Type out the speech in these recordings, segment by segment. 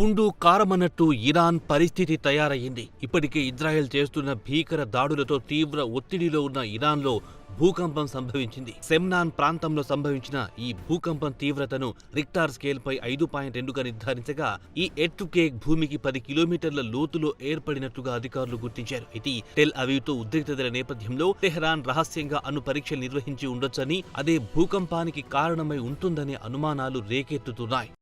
పుండు కారమన్నట్టు ఇరాన్ పరిస్థితి తయారయ్యింది. ఇప్పటికే ఇజ్రాయెల్ చేస్తున్న భీకర దాడులతో తీవ్ర ఒత్తిడిలో ఉన్న ఇరాన్లో భూకంపం సంభవించింది. సెమ్నాన్ ప్రాంతంలో సంభవించిన ఈ భూకంపం తీవ్రతను రిక్టార్ స్కేల్పై 5.2గా నిర్ధారించగా ఈ ఎర్త్క్వేక్ భూమికి 10 కిలోమీటర్ల లోతులో ఏర్పడినట్టుగా అధికారులు గుర్తించారు. ఇది టెల్ అవీవ్తో ఉద్రిక్తతల నేపథ్యంలో తెహ్రాన్ రహస్యంగా అణు పరీక్షలు నిర్వహించి ఉండొచ్చని, అదే భూకంపానికి కారణమై ఉంటుందనే అనుమానాలు రేకెత్తుతున్నాయి.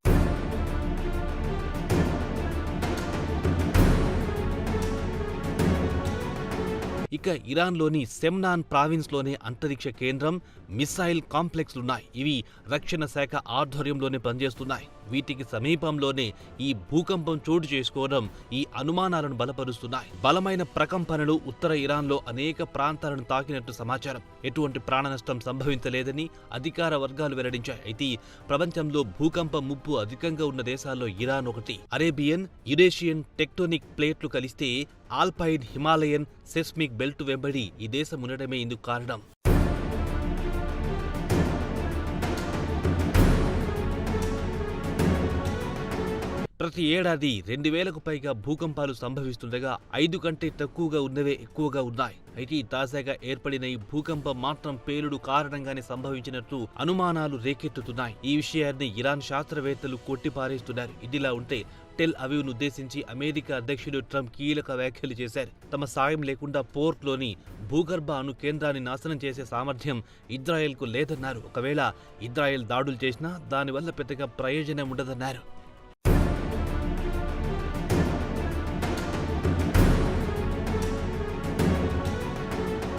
ఇక ఇరాన్లోని సెమ్నాన్ ప్రావిన్స్లోనే అంతరిక్ష కేంద్రం, మిస్సైల్ కాంప్లెక్స్లున్నాయి. ఇవి రక్షణ శాఖ ఆధ్వర్యంలోనే పనిచేస్తున్నాయి. వీటికి సమీపంలోనే ఈ భూకంపం చోటు చేసుకోవడం ఈ అనుమానాలను బలపరుస్తున్నాయి. బలమైన ప్రకంపనలు ఉత్తర ఇరాన్లో అనేక ప్రాంతాలను తాకినట్టు సమాచారం. ఎటువంటి ప్రాణనష్టం సంభవించలేదని అధికార వర్గాలు వెల్లడించాయి. అయితే ప్రపంచంలో భూకంపం ముప్పు అధికంగా ఉన్న దేశాల్లో ఇరాన్ ఒకటి. అరేబియన్, యురేషియన్ టెక్టోనిక్ ప్లేట్లు కలిస్తే ఆల్పైన్ హిమాలయన్ సెస్మిక్ బెల్ట్ వెంబడి ఈ దేశం ఉండటమే ఇందుకు కారణం. ప్రతి ఏడాది 2000కు పైగా భూకంపాలు సంభవిస్తుండగా 5 కంటే తక్కువగా ఉన్నవే ఎక్కువగా ఉన్నాయి. అయితే తాజాగా ఏర్పడిన ఈ భూకంపం మాత్రం పేలుడు కారణంగానే సంభవించినట్టు అనుమానాలు రేకెత్తుతున్నాయి. ఈ విషయాన్ని ఇరాన్ శాస్త్రవేత్తలు కొట్టిపారేస్తున్నారు. ఇదిలా ఉంటే టెల్ అవీవ్ను ఉద్దేశించి అమెరికా అధ్యక్షుడు ట్రంప్ కీలక వ్యాఖ్యలు చేశారు. తమ సాయం లేకుండా పోర్ట్లోని భూగర్భ అణు కేంద్రాన్ని నాశనం చేసే సామర్థ్యం ఇజ్రాయెల్కు లేదన్నారు. ఒకవేళ ఇజ్రాయెల్ దాడులు చేసినా దానివల్ల పెద్దగా ప్రయోజనం ఉండదన్నారు.